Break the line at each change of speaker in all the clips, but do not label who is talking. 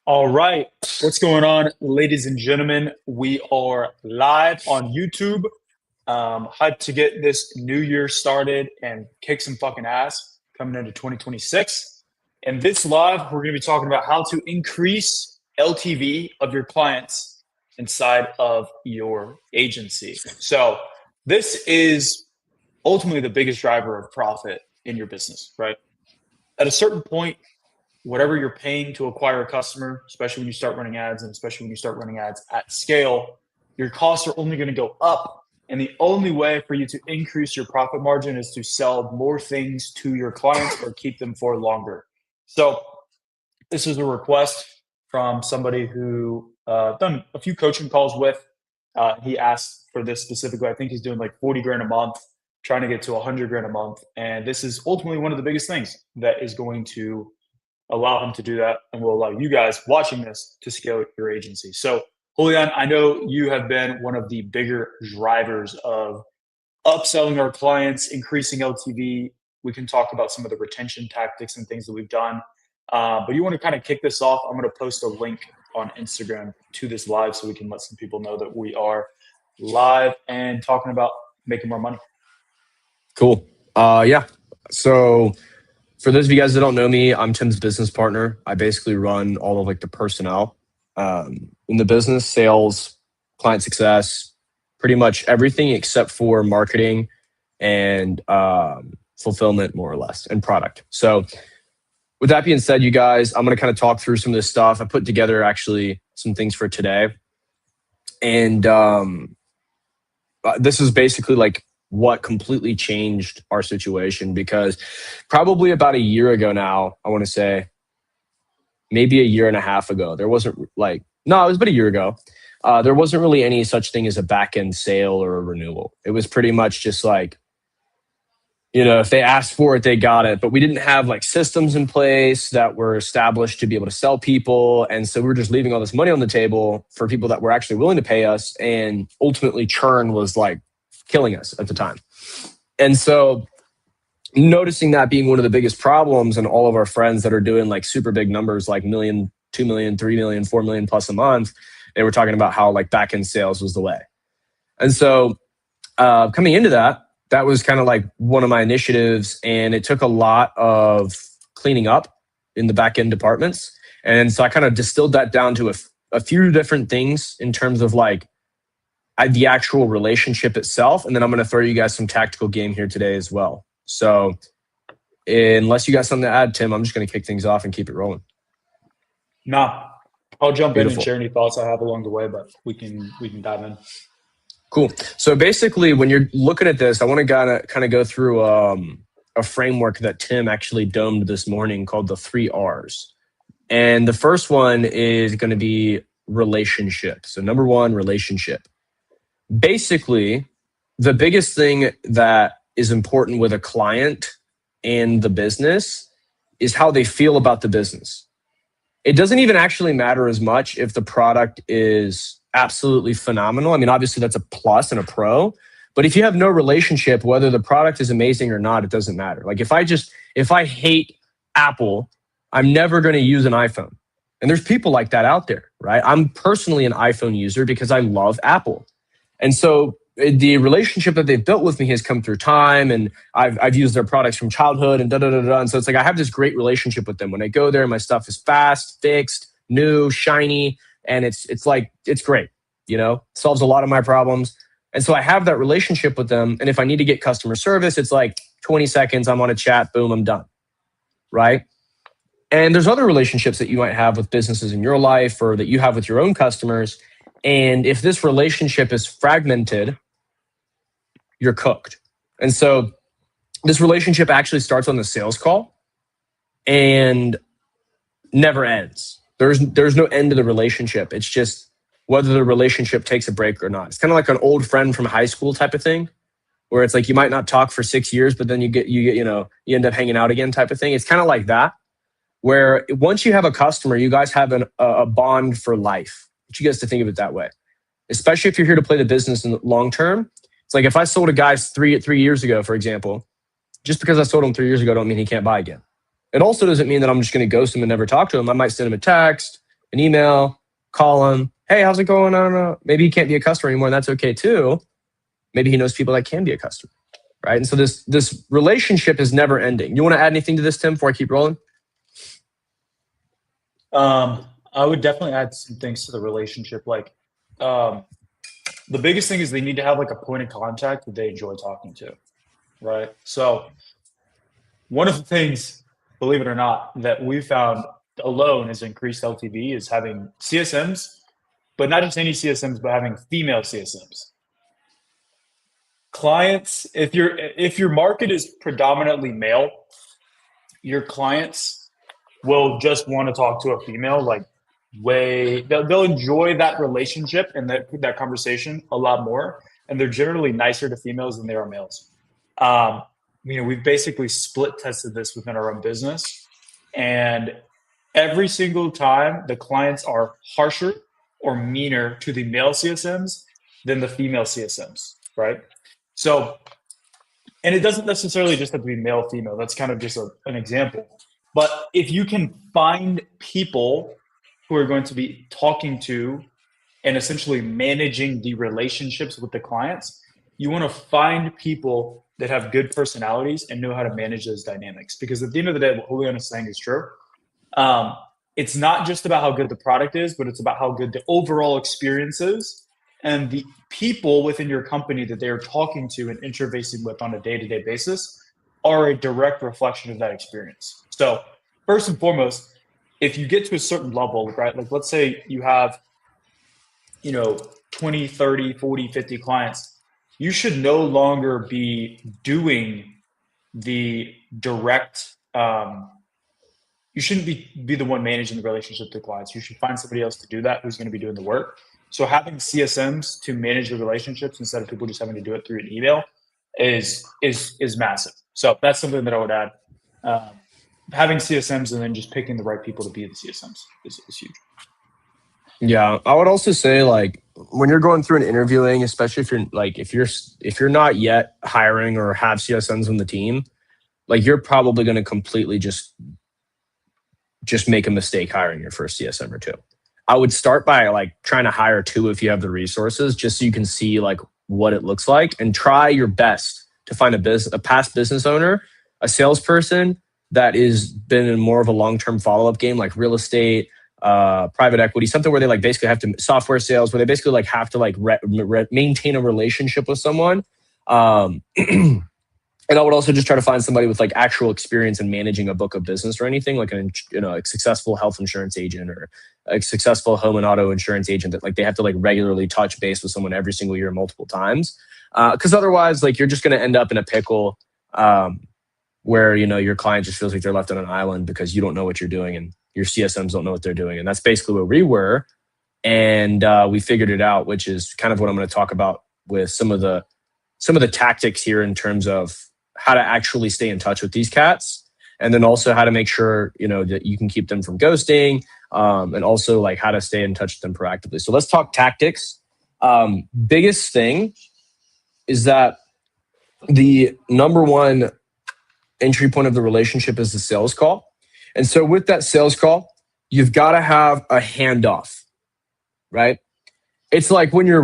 All right. What's going on, ladies and gentlemen? We are live on YouTube. Hyped to get this new year started and kick some fucking ass coming into 2026. And this live, we're going to be talking about how to increase LTV of your clients inside of your agency. So, this is ultimately the biggest driver of profit in your business, right? At a certain point, whatever you're paying to acquire a customer, especially when you start running ads and especially when you start running ads at scale, your costs are only going to go up. And the only way for you to increase your profit margin is to sell more things to your clients or keep them for longer. So this is a request from somebody who done a few coaching calls with. He asked for this specifically. I think he's doing like 40 grand a month, trying to get to 100 grand a month. And this is ultimately one of the biggest things that is going to allow him to do that and will allow you guys watching this to scale your agency. So, Julian, I know you have been one of the bigger drivers of upselling our clients, increasing LTV. We can talk about some of the retention tactics and things that we've done. But you want to kind of kick this off? I'm going to post a link on Instagram to this live so we can let some people know that we are live and talking about making more money.
Cool. Yeah. So for those of you guys that don't know me, I'm Tim's business partner. I basically run all of like the personnel in the business, sales, client success, pretty much everything except for marketing and fulfillment, more or less, and product. So with that being said, you guys, I'm going to kind of talk through some of this stuff. I put together actually some things for today. And this is basically like what completely changed our situation, because probably about a year ago now, I want to say maybe a year and a half ago, there wasn't like, no, it was about a year ago. There wasn't really any such thing as a back-end sale or a renewal. It was pretty much just like, you know, if they asked for it, they got it. But we didn't have like systems in place that were established to be able to sell people. And so we were just leaving all this money on the table for people that were actually willing to pay us. And ultimately churn was like killing us at the time. And so noticing that being one of the biggest problems, and all of our friends that are doing like super big numbers, like million, 2 million, 3 million, 4 million plus a month, they were talking about how like back-end sales was the way. And so coming into that, that was kind of like one of my initiatives, and it took a lot of cleaning up in the back-end departments. And so I kind of distilled that down to a few different things in terms of like the actual relationship itself. And then I'm going to throw you guys some tactical game here today as well. So unless you got something to add, Tim, I'm just going to kick things off and keep it rolling.
Nah, I'll jump
Beautiful.
in and share any thoughts I have along the way, but we can dive in.
Cool. So basically, when you're looking at this, I want to kind of go through a framework that Tim actually domed this morning called the 3 R's. And the first one is going to be relationship. So number 1, relationship. Basically, the biggest thing that is important with a client and the business is how they feel about the business. It doesn't even actually matter as much if the product is absolutely phenomenal. I mean, obviously that's a plus and a pro, but if you have no relationship, whether the product is amazing or not, it doesn't matter. Like if I hate Apple, I'm never going to use an iPhone. And there's people like that out there, right? I'm personally an iPhone user because I love Apple. And so the relationship that they've built with me has come through time, and I've used their products from childhood and da-da-da-da. And so it's like I have this great relationship with them. When I go there, my stuff is fast, fixed, new, shiny, and it's great, you know, it solves a lot of my problems. And so I have that relationship with them. And if I need to get customer service, it's like 20 seconds, I'm on a chat, boom, I'm done, right? And there's other relationships that you might have with businesses in your life or that you have with your own customers. And if this relationship is fragmented, you're cooked. And so this relationship actually starts on the sales call and never ends. There's no end to the relationship. It's just whether the relationship takes a break or not. It's kind of like an old friend from high school type of thing, where it's like you might not talk for 6 years, but then you end up hanging out again type of thing. It's kind of like that, where once you have a customer, you guys have a bond for life. I want you guys to think of it that way, especially if you're here to play the business in the long term. It's like if I sold a guy three years ago, for example, just because I sold him 3 years ago, don't mean he can't buy again. It also doesn't mean that I'm just going to ghost him and never talk to him. I might send him a text, an email, call him. Hey, how's it going? I don't know. Maybe he can't be a customer anymore, and that's okay too. Maybe he knows people that can be a customer, right? And so this relationship is never ending. You want to add anything to this, Tim, before I keep rolling?
I would definitely add some things to the relationship. Like, the biggest thing is they need to have like a point of contact that they enjoy talking to, right? So one of the things, believe it or not, that we found alone has increased LTV is having CSMs, but not just any CSMs, but having female CSMs. Clients, if your market is predominantly male, your clients will just want to talk to a female. Like, they'll enjoy that relationship and that conversation a lot more, and they're generally nicer to females than they are males. Um, we've basically split tested this within our own business, and every single time the clients are harsher or meaner to the male CSMs than the female CSMs, right? So, and it doesn't necessarily just have to be male, female. That's kind of just an example. But if you can find people who are going to be talking to and essentially managing the relationships with the clients, you want to find people that have good personalities and know how to manage those dynamics. Because at the end of the day, what Julian is saying is true. It's not just about how good the product is, but it's about how good the overall experience is and the people within your company that they are talking to and interfacing with on a day-to-day basis are a direct reflection of that experience. So first and foremost, if you get to a certain level, right, like let's say you have, 20, 30, 40, 50 clients, you should no longer be doing the direct, you shouldn't be the one managing the relationship with the clients. You should find somebody else to do that who's going to be doing the work. So having CSMs to manage the relationships instead of people just having to do it through an email is massive. So that's something that I would add. Having CSMs and then just picking the right people to be the CSMs is huge.
Yeah, I would also say like when you're going through and interviewing, especially if you're not yet hiring or have CSMs on the team, like you're probably going to completely just make a mistake hiring your first CSM or two. I would start by like trying to hire two if you have the resources, just so you can see like what it looks like, and try your best to find a past business owner, a salesperson that is been in more of a long-term follow-up game, like real estate, private equity, something where they like basically have to software sales, where they basically like have to like maintain a relationship with someone. And I would also just try to find somebody with like actual experience in managing a book of business or anything, like a successful health insurance agent or a successful home and auto insurance agent that like they have to like regularly touch base with someone every single year, multiple times. Because otherwise, like you're just going to end up in a pickle where your client just feels like they're left on an island because you don't know what you're doing and your CSMs don't know what they're doing. And that's basically where we were, and we figured it out, which is kind of what I'm going to talk about with some of the tactics here in terms of how to actually stay in touch with these cats, and then also how to make sure that you can keep them from ghosting, and also like how to stay in touch with them proactively. So let's talk tactics. Biggest thing is that the number one entry point of the relationship is the sales call. And so with that sales call, you've got to have a handoff, right? It's like when you're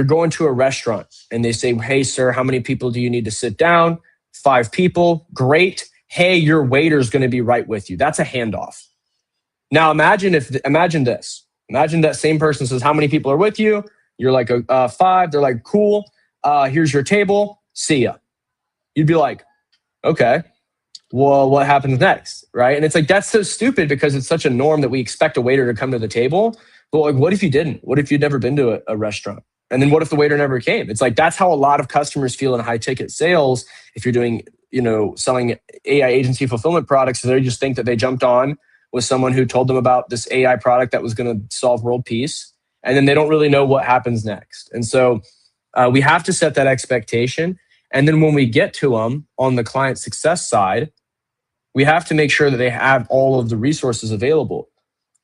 going to a restaurant and they say, "Hey, sir, how many people do you need to sit down?" 5 people. Great. Hey, your waiter's going to be right with you. That's a handoff. Now imagine this. Imagine that same person says, "How many people are with you?" You're like, 5. They're like, "Cool. Here's your table. See ya." You'd be like, "Okay. Well, what happens next?" Right? And it's like, that's so stupid because it's such a norm that we expect a waiter to come to the table. But like, what if you didn't? What if you'd never been to a restaurant? And then what if the waiter never came? It's like, that's how a lot of customers feel in high ticket sales. If you're doing, selling AI agency fulfillment products, so they just think that they jumped on with someone who told them about this AI product that was going to solve world peace. And then they don't really know what happens next. And so we have to set that expectation. And then when we get to them on the client success side, we have to make sure that they have all of the resources available.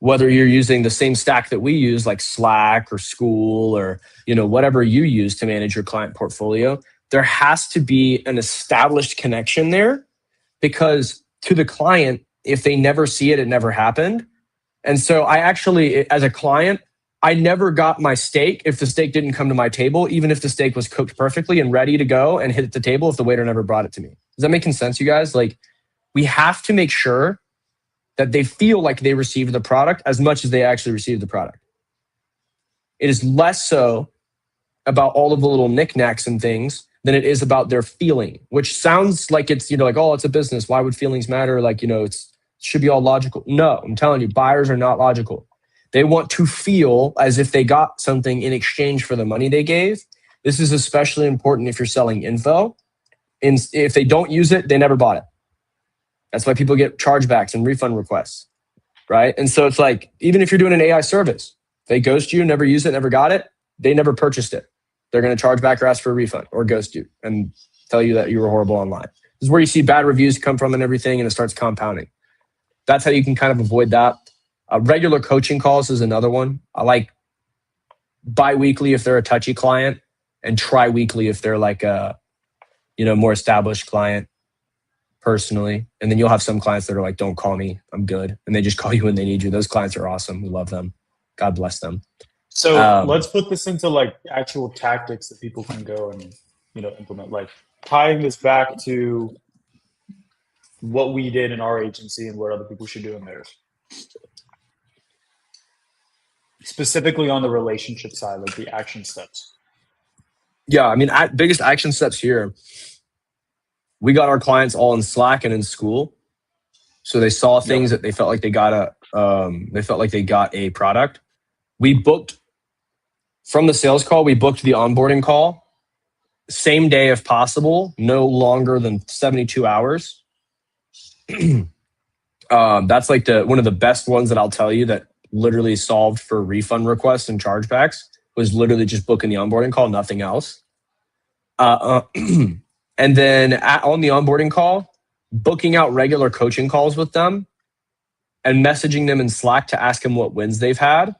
Whether you're using the same stack that we use, like Slack or School or whatever you use to manage your client portfolio, there has to be an established connection there, because to the client, if they never see it, it never happened. And so I actually, as a client, I never got my steak if the steak didn't come to my table, even if the steak was cooked perfectly and ready to go and hit the table if the waiter never brought it to me. Is that making sense, you guys? Like, we have to make sure that they feel like they received the product as much as they actually received the product. It is less so about all of the little knickknacks and things than it is about their feeling, which sounds like it's, like, oh, it's a business. Why would feelings matter? Like, it should be all logical. No, I'm telling you, buyers are not logical. They want to feel as if they got something in exchange for the money they gave. This is especially important if you're selling info. And if they don't use it, they never bought it. That's why people get chargebacks and refund requests, right? And so it's like, even if you're doing an AI service, they ghost you, never use it, never got it, they never purchased it. They're going to charge back or ask for a refund or ghost you and tell you that you were horrible online. This is where you see bad reviews come from and everything, and it starts compounding. That's how you can kind of avoid that. Regular coaching calls is another one. I like bi-weekly if they're a touchy client, and tri-weekly if they're like a, more established client personally. And then you'll have some clients that are like, don't call me, I'm good. And they just call you when they need you. Those clients are awesome. We love them. God bless them.
So let's put this into like actual tactics that people can go and, implement, like tying this back to what we did in our agency and what other people should do in theirs. Specifically on the relationship side, like the action steps.
Yeah, I mean, biggest action steps here. We got our clients all in Slack and in school, so they saw things that they felt like they got a product. We booked from the sales call. We booked the onboarding call same day if possible, no longer than 72 hours. That's like one of the best ones that I'll tell you that literally solved for refund requests and chargebacks. Was literally just booking the onboarding call, nothing else. And then on the onboarding call, booking out regular coaching calls with them and messaging them in Slack to ask them what wins they've had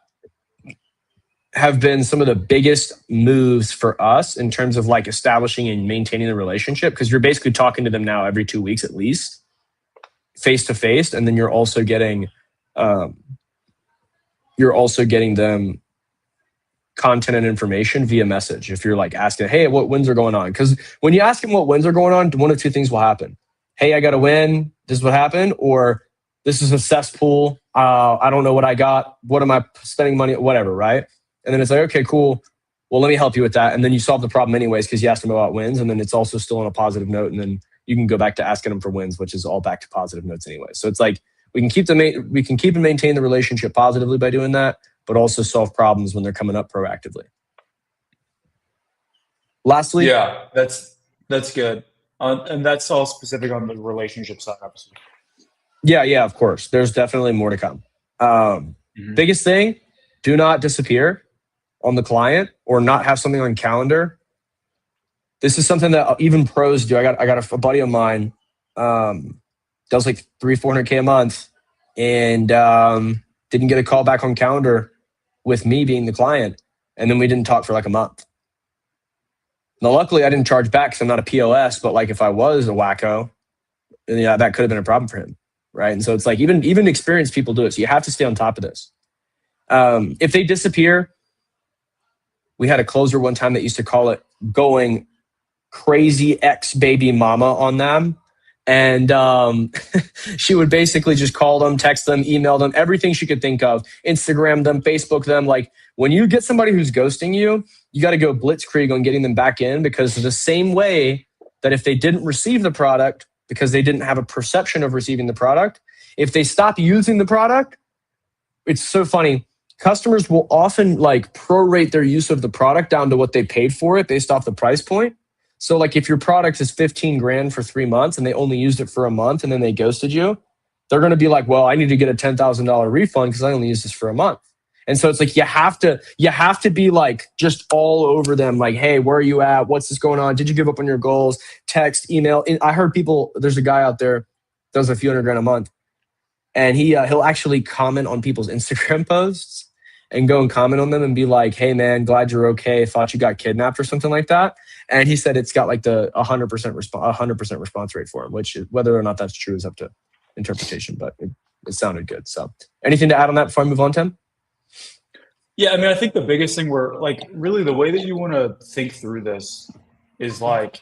have been some of the biggest moves for us in terms of like establishing and maintaining the relationship, because you're basically talking to them now every 2 weeks at least, face to face, and then you're also getting them content and information via message. If you're like asking, hey, what wins are going on? Because when you ask them what wins are going on, one of two things will happen. Hey, I got a win. This is what happened. Or this is a cesspool. I don't know what I got. What am I spending money? Whatever, right? And then it's like, okay, cool. Well, let me help you with that. And then you solve the problem anyways because you asked them about wins. And then it's also still on a positive note. And then you can go back to asking them for wins, which is all back to positive notes anyway. So it's like we can keep and maintain the relationship positively by doing that, but also solve problems when they're coming up proactively. Lastly,
yeah, that's good, and that's all specific on the relationship side, obviously.
Yeah, of course. There's definitely more to come. Biggest thing: do not disappear on the client or not have something on calendar. This is something that even pros do. I got a buddy of mine does like $300-400K a month, and didn't get a call back on calendar with me being the client, and then we didn't talk for like a month. Now, luckily, I didn't charge back because I'm not a POS, but like if I was a wacko, yeah, that could have been a problem for him, right? And so it's like even experienced people do it, so you have to stay on top of this. If they disappear, we had a closer one time that used to call it going crazy ex-baby mama on them. And she would basically just call them, text them, email them, everything she could think of, Instagram them, Facebook them. Like when you get somebody who's ghosting you, you got to go blitzkrieg on getting them back in, because the same way that if they didn't receive the product because they didn't have a perception of receiving the product, if they stop using the product, it's so funny. Customers will often like prorate their use of the product down to what they paid for it based off the price point. So like if your product is 15 grand for 3 months and they only used it for a month and then they ghosted you, they're going to be like, well, I need to get a $10,000 refund because I only used this for a month. And so it's like, you have to be like just all over them. Like, hey, where are you at? What's this going on? Did you give up on your goals? Text, email. I heard there's a guy out there that does a few $100,000 a month, and he'll actually comment on people's Instagram posts and go and comment on them and be like, hey man, glad you're okay. Thought you got kidnapped or something like that. And he said it's got like the 100% response rate for him, which whether or not that's true is up to interpretation. But it sounded good. So anything to add on that before I move on, Tim?
Yeah, I mean, I think the biggest thing we're like really the way that you want to think through this is like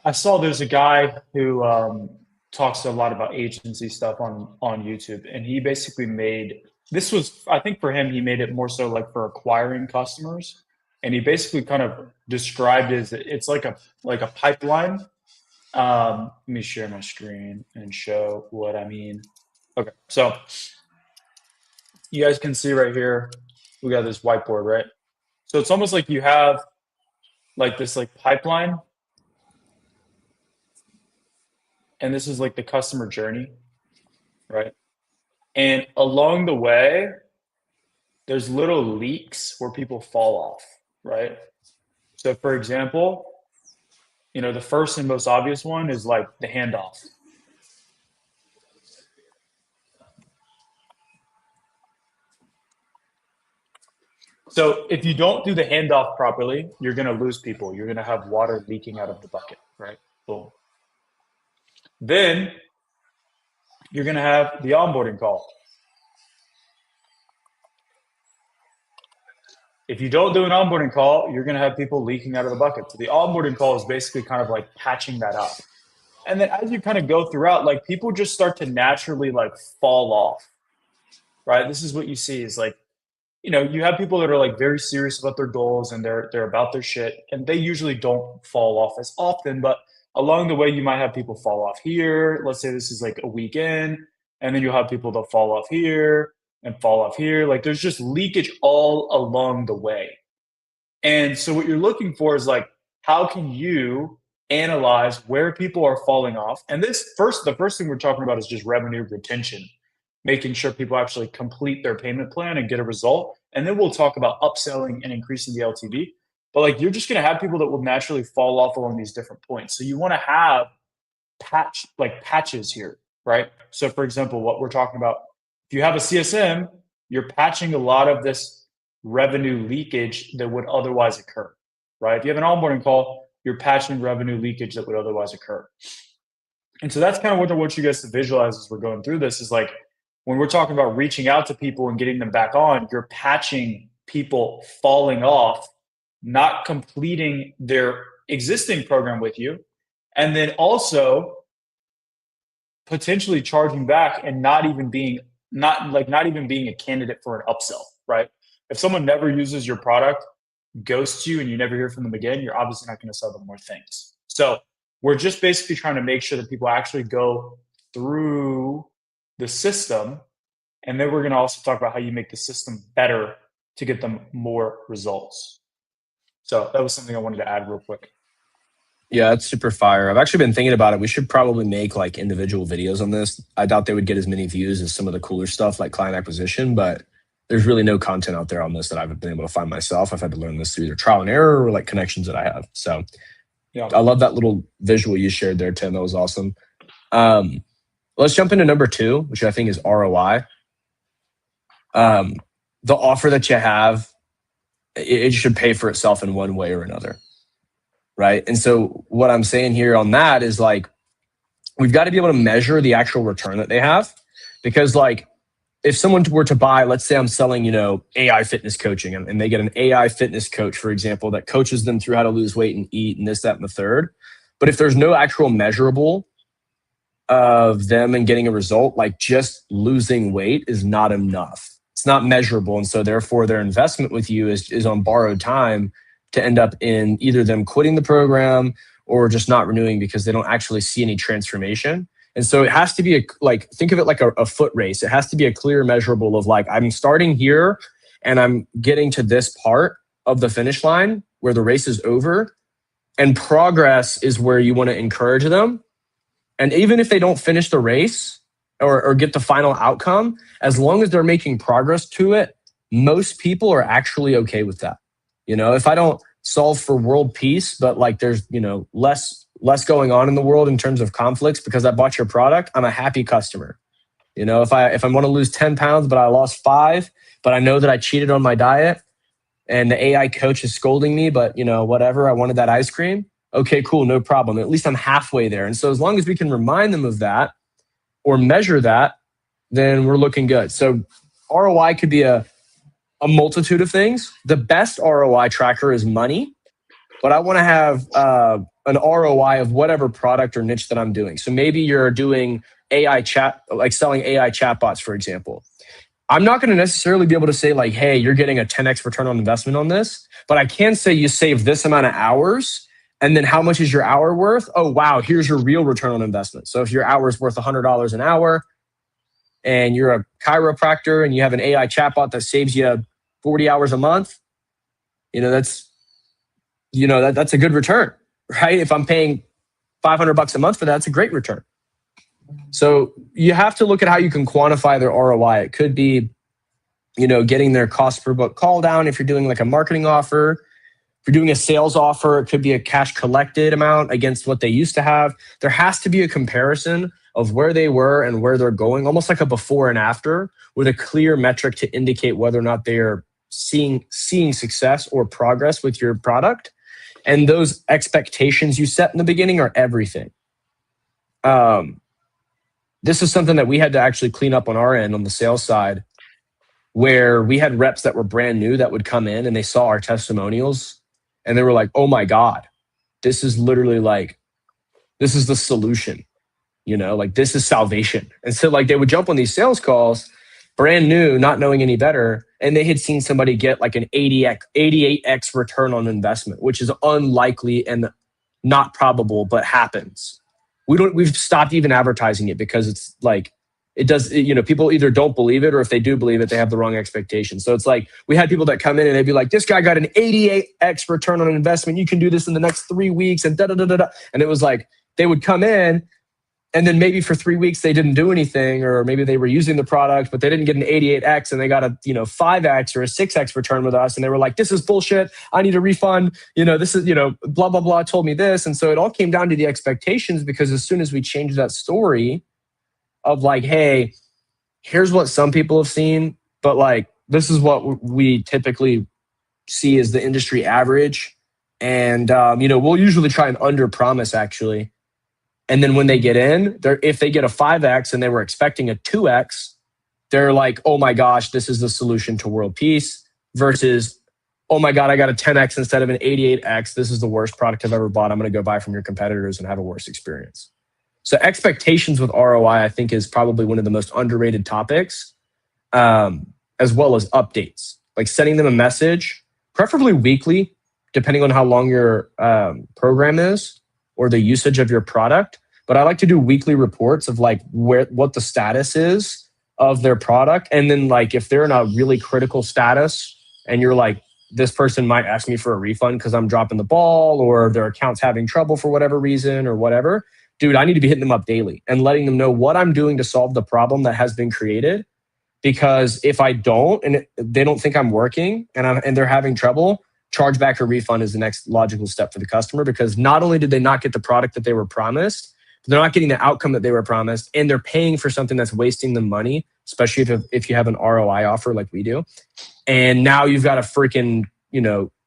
I saw there's a guy who talks a lot about agency stuff on YouTube, and he basically made this was I think for him he made it more so like for acquiring customers, and he basically kind of described it as it's like a pipeline. Let me share my screen and show what I mean. Okay, so you guys can see right here, we got this whiteboard, right? So it's almost like you have like this like pipeline, and this is like the customer journey, right? And along the way, there's little leaks where people fall off, right? So for example, the first and most obvious one is like the handoff. So if you don't do the handoff properly, you're going to lose people. You're going to have water leaking out of the bucket, right? Boom. Then you're going to have the onboarding call. If you don't do an onboarding call, you're going to have people leaking out of the bucket. So the onboarding call is basically kind of like patching that up. And then as you kind of go throughout, like people just start to naturally like fall off, right? This is what you see is like, you have people that are like very serious about their goals and they're about their shit, and they usually don't fall off as often, but along the way you might have people fall off here. Let's say this is like a weekend, and then you'll have people that fall off here and fall off here. Like there's just leakage all along the way. And so what you're looking for is like, how can you analyze where people are falling off? And the first thing we're talking about is just revenue retention, making sure people actually complete their payment plan and get a result. And then we'll talk about upselling and increasing the LTV. But like you're just going to have people that will naturally fall off along these different points. So you want to have patches here, right? So for example, what we're talking about, if you have a CSM, you're patching a lot of this revenue leakage that would otherwise occur, right? If you have an onboarding call, you're patching revenue leakage that would otherwise occur. And so that's kind of what I want you guys to visualize as we're going through this is like, when we're talking about reaching out to people and getting them back on, you're patching people falling off, not completing their existing program with you, and then also potentially charging back and not even being a candidate for an upsell, right? If someone never uses your product, ghosts you, and you never hear from them again, you're obviously not going to sell them more things. So we're just basically trying to make sure that people actually go through the system, and then we're going to also talk about how you make the system better to get them more results. So that was something I wanted to add real quick.
Yeah, it's super fire. I've actually been thinking about it. We should probably make like individual videos on this. I doubt they would get as many views as some of the cooler stuff like client acquisition, but there's really no content out there on this that I've been able to find myself. I've had to learn this through either trial and error or like connections that I have. So yeah, I love that little visual you shared there, Tim. That was awesome. Let's jump into number 2, which I think is ROI. The offer that you have, it should pay for itself in one way or another, right? And so what I'm saying here on that is like, we've got to be able to measure the actual return that they have, because like, if someone were to buy, let's say I'm selling, AI fitness coaching, and they get an AI fitness coach, for example, that coaches them through how to lose weight and eat and this, that, and the third. But if there's no actual measurable of them and getting a result, like just losing weight is not enough. It's not measurable. And so therefore their investment with you is on borrowed time to end up in either them quitting the program or just not renewing because they don't actually see any transformation. And so it has to be think of it like a foot race. It has to be a clear measurable of like, I'm starting here and I'm getting to this part of the finish line where the race is over, and progress is where you want to encourage them. And even if they don't finish the race or get the final outcome, as long as they're making progress to it, most people are actually okay with that. If I don't solve for world peace, but like there's, less going on in the world in terms of conflicts because I bought your product, I'm a happy customer. If I want to lose 10 pounds, but I lost 5, but I know that I cheated on my diet and the AI coach is scolding me, but whatever, I wanted that ice cream. Okay, cool, no problem. At least I'm halfway there. And so as long as we can remind them of that, or measure that, then we're looking good. So ROI could be a multitude of things. The best ROI tracker is money, but I want to have an ROI of whatever product or niche that I'm doing. So maybe you're doing AI chat, like selling AI chatbots, for example. I'm not going to necessarily be able to say like, hey, you're getting a 10x return on investment on this, but I can say you save this amount of hours. And then how much is your hour worth? Oh, wow, here's your real return on investment. So if your hour is worth $100 an hour and you're a chiropractor and you have an AI chatbot that saves you 40 hours a month, that's a good return, right? If I'm paying $500 a month for that, that's a great return. So you have to look at how you can quantify their ROI. It could be, getting their cost per book call down. If you're doing like a marketing offer, if you're doing a sales offer, it could be a cash collected amount against what they used to have. There has to be a comparison of where they were and where they're going, almost like a before and after, with a clear metric to indicate whether or not they're seeing success or progress with your product. And those expectations you set in the beginning are everything. This is something that we had to actually clean up on our end on the sales side, where we had reps that were brand new that would come in and they saw our testimonials and they were like, oh my God, this is literally like, this is the solution, like this is salvation. And so like they would jump on these sales calls, brand new, not knowing any better. And they had seen somebody get like an 88x return on investment, which is unlikely and not probable, but happens. We've stopped even advertising it because it's like, people either don't believe it, or if they do believe it, they have the wrong expectations. So it's like, we had people that come in and they'd be like, this guy got an 88x return on investment. You can do this in the next 3 weeks and da da da da da. And it was like, they would come in and then maybe for 3 weeks they didn't do anything, or maybe they were using the product, but they didn't get an 88x and they got a 5x or a 6x return with us. And they were like, this is bullshit. I need a refund. This is, blah, blah, blah, told me this. And so it all came down to the expectations, because as soon as we changed that story of like, hey, here's what some people have seen, but like, this is what we typically see as the industry average. And, we'll usually try and under promise actually. And then when they get in, if they get a 5x and they were expecting a 2x, they're like, oh my gosh, this is the solution to world peace, versus, oh my God, I got a 10x instead of an 88x. This is the worst product I've ever bought. I'm going to go buy from your competitors and have a worse experience. So expectations with ROI, I think, is probably one of the most underrated topics, as well as updates, like sending them a message, preferably weekly, depending on how long your program is or the usage of your product. But I like to do weekly reports of like what the status is of their product. And then like if they're in a really critical status and you're like, this person might ask me for a refund because I'm dropping the ball, or their account's having trouble for whatever reason or whatever, dude, I need to be hitting them up daily and letting them know what I'm doing to solve the problem that has been created. Because if I don't, and they don't think I'm working and they're having trouble, chargeback or refund is the next logical step for the customer, because not only did they not get the product that they were promised, but they're not getting the outcome that they were promised, and they're paying for something that's wasting them money, especially if you have an ROI offer like we do. And now you've got a freaking,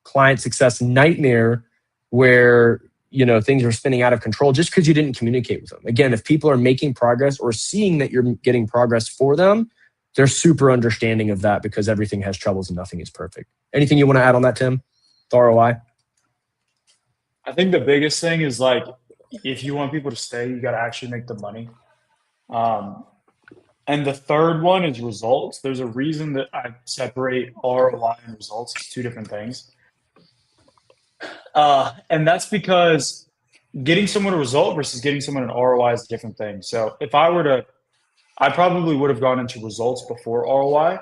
client success nightmare where, things are spinning out of control just because you didn't communicate with them. Again, if people are making progress or seeing that you're getting progress for them, they're super understanding of that, because everything has troubles and nothing is perfect. Anything you want to add on that, Tim? ROI?
I think the biggest thing is like, if you want people to stay, you got to actually make the money. And the third one is results. There's a reason that I separate ROI and results as two different things. And that's because getting someone a result versus getting someone an ROI is a different thing. So if I were to, I probably would have gone into results before ROI,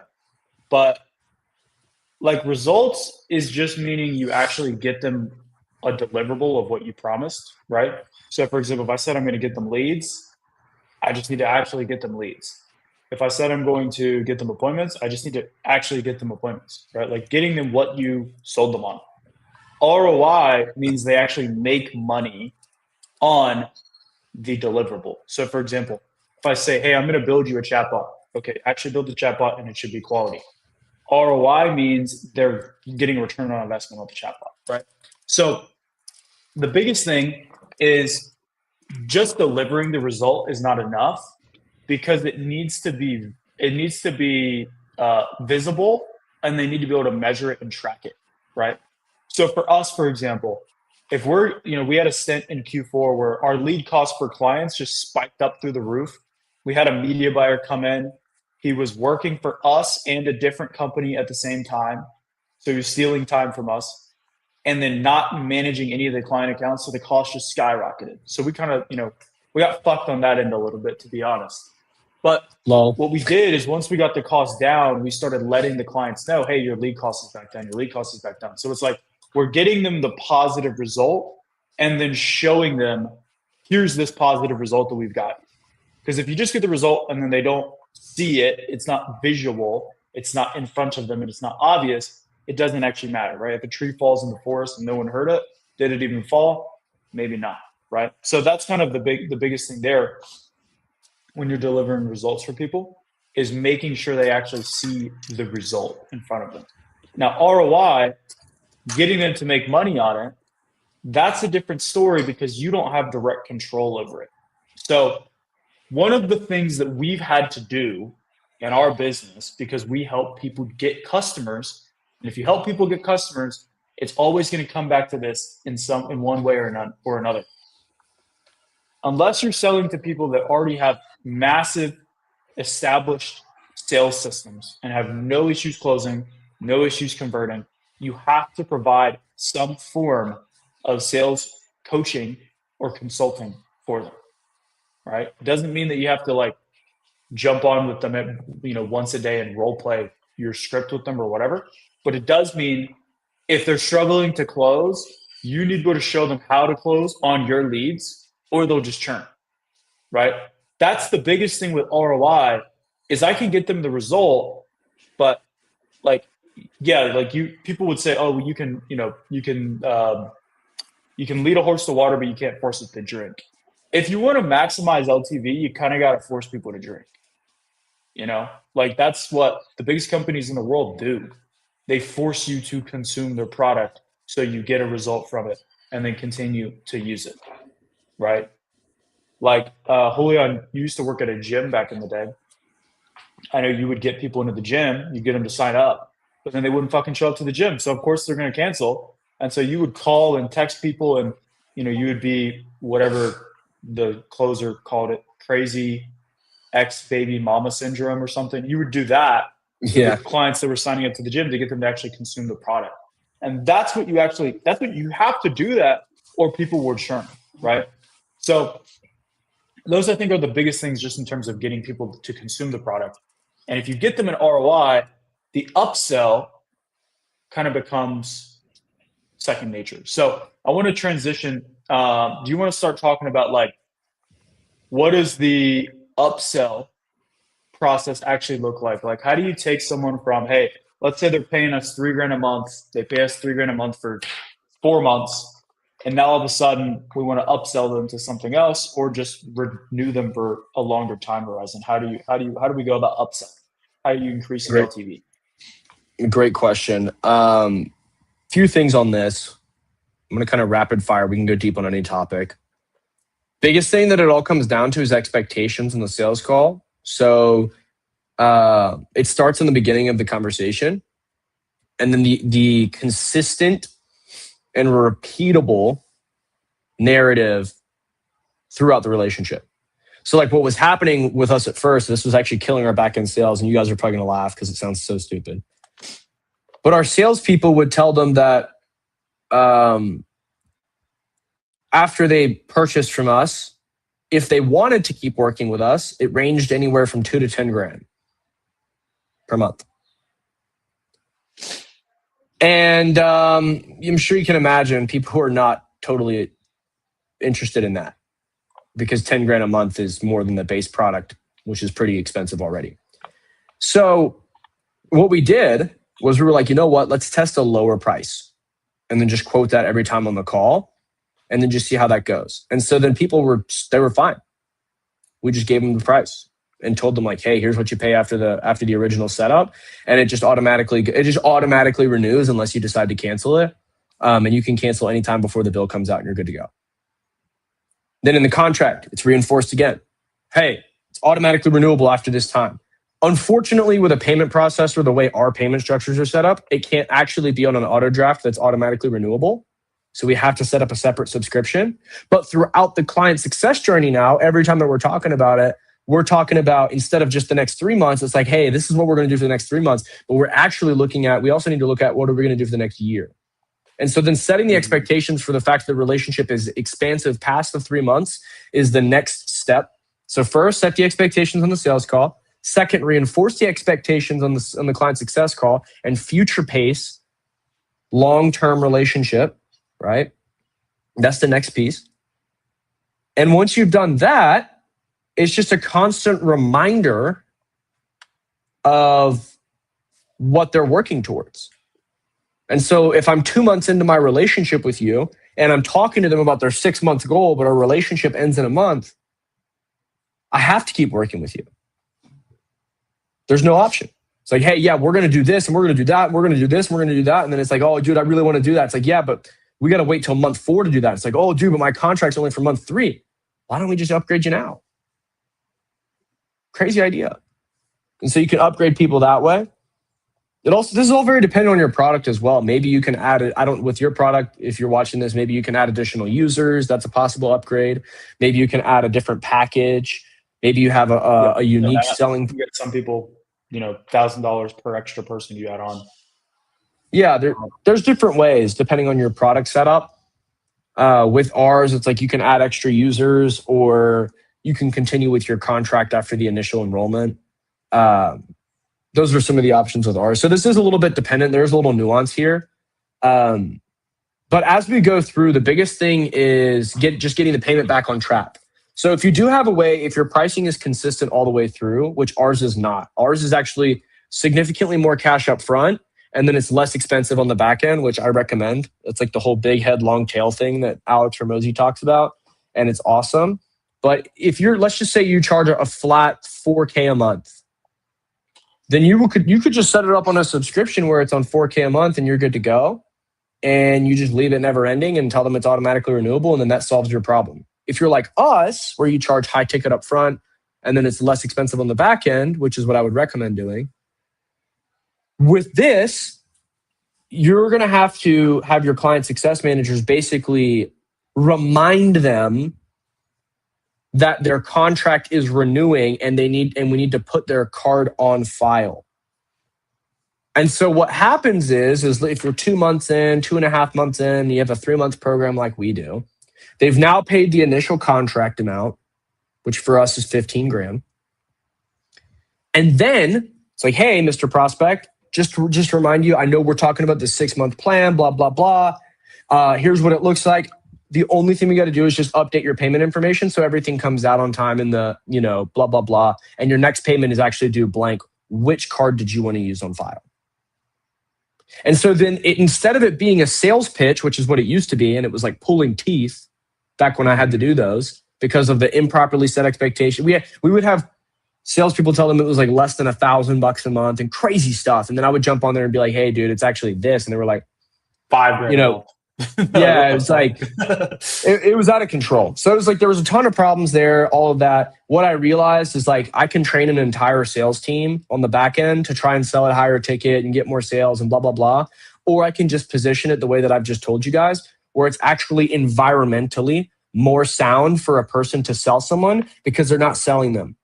but like results is just meaning you actually get them a deliverable of what you promised, right? So for example, if I said I'm going to get them leads, I just need to actually get them leads. If I said I'm going to get them appointments, I just need to actually get them appointments, right? Like getting them what you sold them on. ROI means they actually make money on the deliverable. So for example, if I say, hey, I'm going to build you a chatbot. Okay, actually build the chatbot and it should be quality. ROI means they're getting a return on investment on the chatbot, right? So the biggest thing is just delivering the result is not enough. because it needs to be visible, and they need to be able to measure it and track it, right? So for us, for example, if we had a stint in Q4 where our lead cost for clients just spiked up through the roof. We had a media buyer come in. He was working for us and a different company at the same time. So he was stealing time from us and then not managing any of the client accounts. So the cost just skyrocketed. So we kind of, we got fucked on that end a little bit, to be honest. But what we did is once we got the cost down, we started letting the clients know, hey, your lead cost is back down. Your lead cost is back down. So it's like we're getting them the positive result and then showing them, here's this positive result that we've got. Because if you just get the result and then they don't see it, it's not visual, it's not in front of them, and it's not obvious, it doesn't actually matter, right? If a tree falls in the forest and no one heard it, did it even fall? Maybe not, right? So that's kind of the biggest thing there when you're delivering results for people is making sure they actually see the result in front of them. Now, ROI, getting them to make money on it, that's a different story because you don't have direct control over it. So one of the things that we've had to do in our business, because we help people get customers, and if you help people get customers, it's always going to come back to this in one way or another. Unless you're selling to people that already have massive established sales systems and have no issues closing, no issues converting, you have to provide some form of sales coaching or consulting for them, right? It doesn't mean that you have to like jump on with them once a day and role play your script with them or whatever. But it does mean if they're struggling to close, you need to be able to show them how to close on your leads or they'll just churn, right? That's the biggest thing with ROI is I can get them the result, but people would say, oh, you can lead a horse to water, but you can't force it to drink. If you want to maximize LTV, you kind of got to force people to drink. That's what the biggest companies in the world do. They force you to consume their product so you get a result from it and then continue to use it, right? Julian, you used to work at a gym back in the day. I know you would get people into the gym, you get them to sign up, but then they wouldn't fucking show up to the gym. So of course they're going to cancel. And so you would call and text people and, you would be whatever the closer called it, crazy ex-baby mama syndrome or something. You would do that with clients that were signing up to the gym to get them to actually consume the product. And that's what you have to do that or people will churn, right? So those I think are the biggest things just in terms of getting people to consume the product. And if you get them an ROI, the upsell kind of becomes second nature. So I want to transition. Do you want to start talking about what does the upsell process actually look like? Like, how do you take someone from, hey, let's say they're paying us $3,000 a month. They pay us $3,000 a month for 4 months. And now all of a sudden we want to upsell them to something else or just renew them for a longer time horizon. How do we go about upselling? How do you increase the LTV?
Great question. Few things on this. I'm going to kind of rapid fire. We can go deep on any topic. Biggest thing that it all comes down to is expectations in the sales call. So it starts in the beginning of the conversation, and then the consistent and repeatable narrative throughout the relationship. So what was happening with us at first, this was actually killing our back end sales, and you guys are probably going to laugh because it sounds so stupid. But our salespeople would tell them that after they purchased from us, if they wanted to keep working with us, it ranged anywhere from $2,000 to $10,000 per month. And I'm sure you can imagine people who are not totally interested in that because $10,000 a month is more than the base product, which is pretty expensive already. So what we did was we were like, you know what, let's test a lower price and then just quote that every time on the call and then just see how that goes. And so then people were fine. We just gave them the price and told them hey, here's what you pay after the original setup. And it just automatically renews unless you decide to cancel it. And you can cancel anytime before the bill comes out and you're good to go. Then in the contract, it's reinforced again. Hey, It's automatically renewable after this time. Unfortunately, with a payment processor, the way our payment structures are set up, it can't actually be on an auto draft that's automatically renewable. So we have to set up a separate subscription. But throughout the client success journey now, every time that we're talking about it, we're talking about, instead of just the next 3 months, it's like, hey, this is what we're going to do for the next 3 months. But we're actually looking at, we also need to look at what are we going to do for the next year. And so then setting the expectations for the fact that the relationship is expansive past the 3 months is the next step. So first, set the expectations on the sales call. Second, reinforce the expectations on the client success call and future pace long-term relationship, right? That's the next piece. And once you've done that, it's just a constant reminder of what they're working towards. And so if I'm 2 months into my relationship with you and I'm talking to them about their 6 month goal, but our relationship ends in a month, I have to keep working with you. There's no option. It's like, hey, yeah, we're going to do this and we're going to do that. And we're going to do this and we're going to do that. And then it's like, oh, dude, I really want to do that. It's like, yeah, but we got to wait till month 4 to do that. It's like, oh, dude, but my contract's only for month 3. Why don't we just upgrade you now? Crazy idea. And so you can upgrade people that way. This is all very dependent on your product as well. Maybe you can add it. With your product, if you're watching this, maybe you can add additional users. That's a possible upgrade. Maybe you can add a different package. Maybe you have a unique selling.
You get some people, $1,000 per extra person you add on.
Yeah, there's different ways depending on your product setup. With ours, it's like you can add extra users or you can continue with your contract after the initial enrollment. Those are some of the options with ours. So this is a little bit dependent. There's a little nuance here. But as we go through, the biggest thing is just getting the payment back on track. So if you do have a way, if your pricing is consistent all the way through, which ours is not. Ours is actually significantly more cash up front, and then it's less expensive on the back end, which I recommend. It's like the whole big head, long tail thing that Alex Ramosi talks about, and it's awesome. But if let's just say you charge a flat $4K a month, then you could just set it up on a subscription where it's on $4K a month and you're good to go. And you just leave it never ending and tell them it's automatically renewable, and then that solves your problem. If you're like us, where you charge high ticket up front and then it's less expensive on the back end, which is what I would recommend doing. With this, you're going to have your client success managers basically remind them that their contract is renewing and we need to put their card on file. And so what happens is if you're 2 months in, 2.5 months in, you have a 3-month program like we do, they've now paid the initial contract amount, which for us is 15 grand. And then it's like, hey, Mr. Prospect, just to remind you, I know we're talking about the 6-month plan, blah, blah, blah. Here's what it looks like. The only thing we got to do is just update your payment information so everything comes out on time in the, blah, blah, blah. And your next payment is actually due blank. Which card did you want to use on file? And so then instead of it being a sales pitch, which is what it used to be, and it was like pulling teeth back when I had to do those because of the improperly set expectation. We would have salespeople tell them it was like less than $1,000 a month and crazy stuff. And then I would jump on there and be like, hey, dude, it's actually this. And they were like,
$5,000.
Yeah, it's like it was out of control. So it was like there was a ton of problems there, all of that. What I realized is like I can train an entire sales team on the back end to try and sell a higher ticket and get more sales and blah, blah, blah. Or I can just position it the way that I've just told you guys, where it's actually environmentally more sound for a person to sell someone because they're not selling them.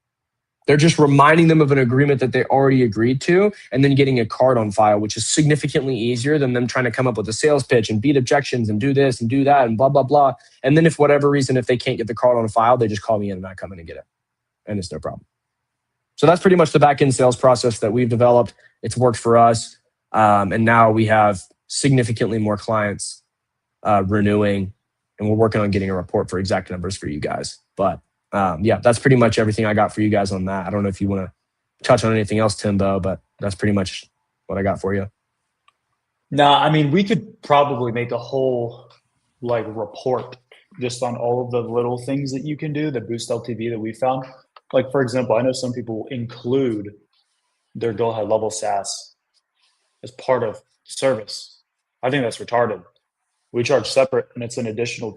They're just reminding them of an agreement that they already agreed to and then getting a card on file, which is significantly easier than them trying to come up with a sales pitch and beat objections and do this and do that and blah, blah, blah. And then if whatever reason, if they can't get the card on file, they just call me in and I come in and get it. And it's no problem. So that's pretty much the back end sales process that we've developed. It's worked for us. And now we have significantly more clients renewing, and we're working on getting a report for exact numbers for you guys. But yeah, that's pretty much everything I got for you guys on that. I don't know if you want to touch on anything else, Timbo, but that's pretty much what I got for you.
No, I mean, we could probably make a whole report just on all of the little things that you can do that boost LTV that we found. Like, for example, I know some people include their go ahead level SaaS as part of service. I think that's retarded. We charge separate, and it's an additional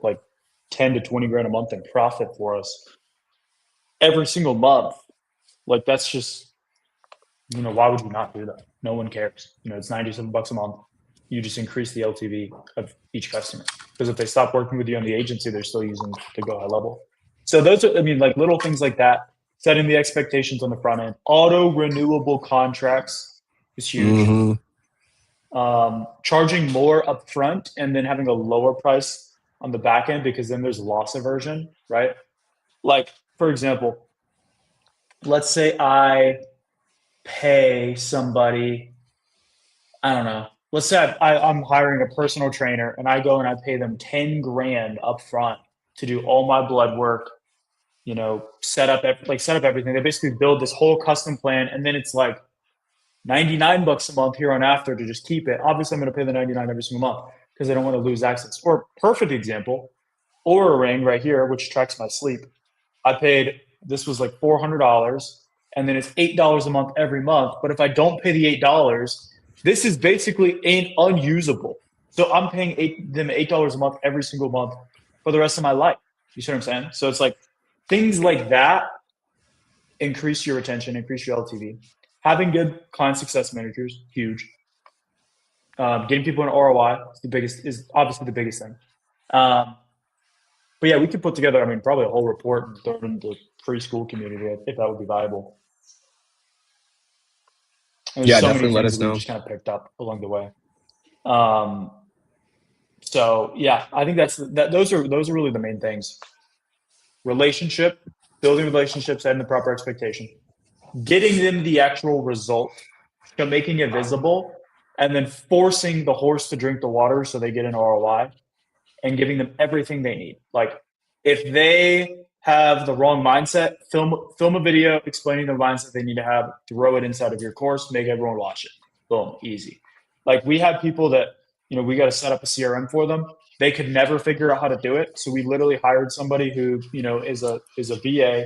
10 to 20 grand a month in profit for us. every single month, like that's just, why would you not do that? No one cares. It's $97 a month. You just increase the LTV of each customer. Because if they stop working with you on the agency, they're still using the Go High Level. So those are, like little things like that, setting the expectations on the front end. Auto renewable contracts is huge.
Mm-hmm.
Charging more upfront and then having a lower price on the back end, because then there's loss aversion, right? Like, for example, let's say I pay somebody, I don't know. Let's say I'm hiring a personal trainer and I go and I pay them 10 grand up front to do all my blood work, set up everything. They basically build this whole custom plan, and then it's like $99 a month here on after to just keep it. Obviously, I'm going to pay the 99 every single month because I don't want to lose access. Or perfect example, Aura Ring right here, which tracks my sleep. I paid, this was like $400, and then it's $8 a month every month. But if I don't pay the $8, this is basically unusable. So I'm paying them $8 a month every single month for the rest of my life. You see what I'm saying? So it's like things like that increase your retention, increase your LTV. Having good client success managers, huge. Getting people an ROI is obviously the biggest thing. But yeah, we could put together, probably a whole report and throw it into the preschool community if that would be viable. And there's
Yeah,
so many
definitely let
things
us
that we
know.
just kind of picked up along the way. So yeah, I think those are really the main things. Relationship, building relationships, setting the proper expectation, getting them the actual result, making it visible, and then forcing the horse to drink the water so they get an ROI, and giving them everything they need. Like if they have the wrong mindset, film a video explaining the mindset they need to have, throw it inside of your course, make everyone watch it. Boom, easy. Like we have people that, we got to set up a CRM for them. They could never figure out how to do it. So we literally hired somebody who, is a VA,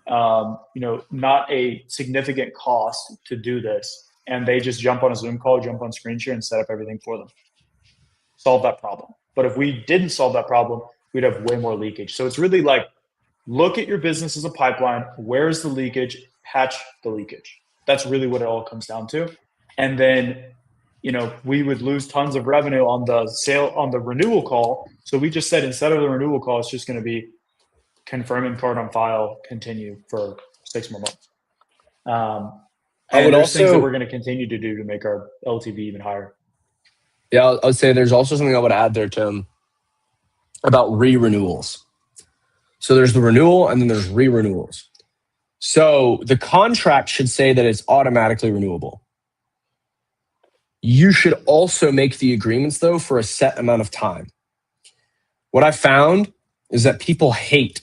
not a significant cost to do this. And they just jump on a Zoom call, jump on screen share, and set up everything for them. Solve that problem. But if we didn't solve that problem, we'd have way more leakage. So it's really like, look at your business as a pipeline. Where's the leakage? Patch the leakage. That's really what it all comes down to. And then, we would lose tons of revenue on the renewal call. So we just said, instead of the renewal call, it's just going to be confirming card on file, continue for 6 more months. And there's things that we're going to continue to do to make our LTV even higher.
Yeah, I would say there's also something I would add there, Tim, about re-renewals. So there's the renewal and then there's re-renewals. So the contract should say that it's automatically renewable. You should also make the agreements, though, for a set amount of time. What I found is that people hate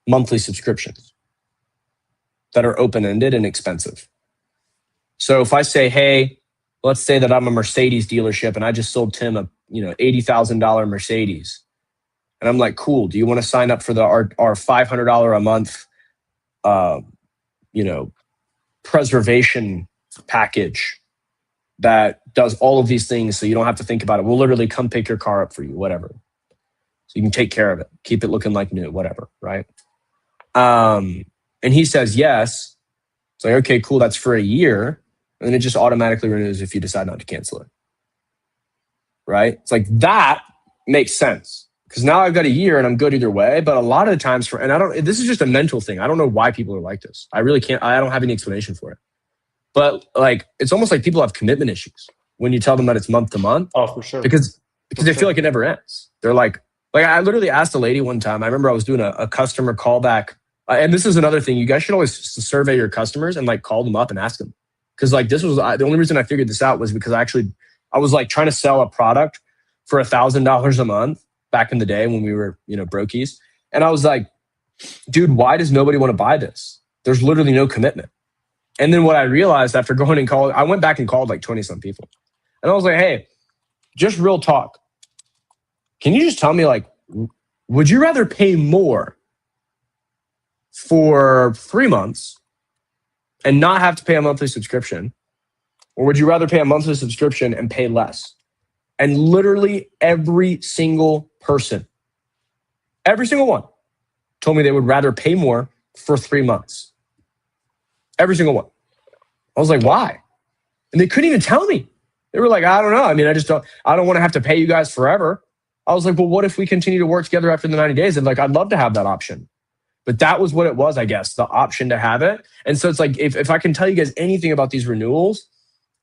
monthly subscriptions that are open-ended and expensive. So if I say, hey, let's say that I'm a Mercedes dealership and I just sold Tim a $80,000 Mercedes. And I'm like, cool, do you want to sign up for our $500 a month preservation package that does all of these things so you don't have to think about it? We'll literally come pick your car up for you, whatever. So you can take care of it, keep it looking like new, whatever, right? And he says yes. It's like, okay, cool, that's for a year. And then it just automatically renews if you decide not to cancel it. Right? It's like, that makes sense. Because now I've got a year and I'm good either way. But a lot of the times this is just a mental thing. I don't know why people are like this. I really can't, I don't have any explanation for it. But like, it's almost like people have commitment issues when you tell them that it's month to month.
Oh, for sure.
Because they feel like it never ends. They're like I literally asked a lady one time, I remember I was doing a customer callback. And this is another thing. You guys should always survey your customers and like call them up and ask them. Because like this was the only reason I figured this out was because I was like trying to sell a product for $1,000 a month back in the day when we were, brokies. And I was like, dude, why does nobody want to buy this? There's literally no commitment. And then what I realized after going and calling, I went back and called like 20 some people. And I was like, hey, just real talk. Can you just tell me, like, would you rather pay more for 3 months and not have to pay a monthly subscription? Or would you rather pay a monthly subscription and pay less? And literally every single person, every single one, told me they would rather pay more for 3 months. Every single one. I was like, why? And they couldn't even tell me. They were like, I don't know. I mean, I don't want to have to pay you guys forever. I was like, well, what if we continue to work together after the 90 days? And like, I'd love to have that option. But that was what it was, I guess, the option to have it. And so it's like, if I can tell you guys anything about these renewals,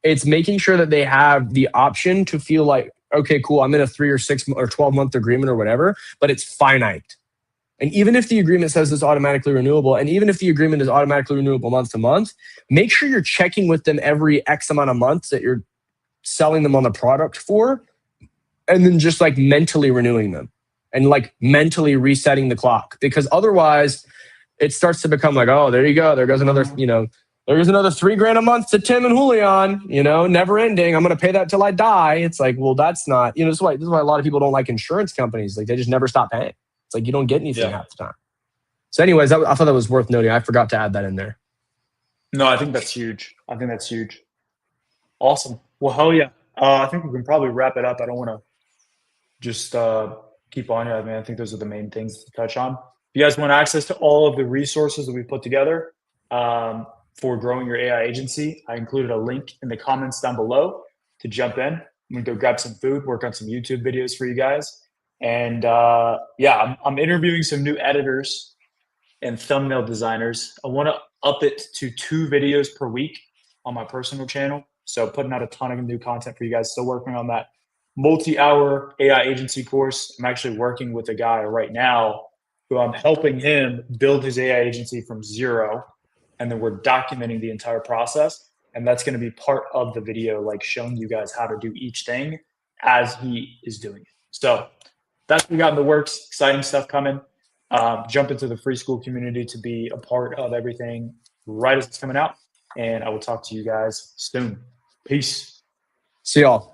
it's making sure that they have the option to feel like, okay, cool, I'm in a 3 or 6 or 12-month agreement or whatever, but it's finite. And even if the agreement says it's automatically renewable, and even if the agreement is automatically renewable month to month, make sure you're checking with them every X amount of months that you're selling them on the product for, and then just like mentally renewing them and like mentally resetting the clock. Because otherwise it starts to become like, oh, there you go. There goes another, there's another $3,000 a month to Tim and Julian, never ending. I'm going to pay that till I die. It's like, well, that's not, this is why a lot of people don't like insurance companies. Like they just never stop paying. It's like, you don't get anything half the time. So anyways, I thought that was worth noting. I forgot to add that in there.
No, I think that's huge. Awesome. Well, hell yeah. I think we can probably wrap it up. I don't want to just keep on here. I mean, I think those are the main things to touch on. If you guys want access to all of the resources that we put together for growing your AI agency, I included a link in the comments down below to jump in. I'm going to go grab some food, work on some YouTube videos for you guys. And I'm interviewing some new editors and thumbnail designers. I want to up it to 2 videos per week on my personal channel. So putting out a ton of new content for you guys. Still working on that multi-hour AI agency course. I'm actually working with a guy right now who I'm helping him build his AI agency from zero. And then we're documenting the entire process. And that's going to be part of the video, like showing you guys how to do each thing as he is doing it. So that's what we got in the works. Exciting stuff coming. Jump into the free school community to be a part of everything right as it's coming out. And I will talk to you guys soon. Peace.
See y'all.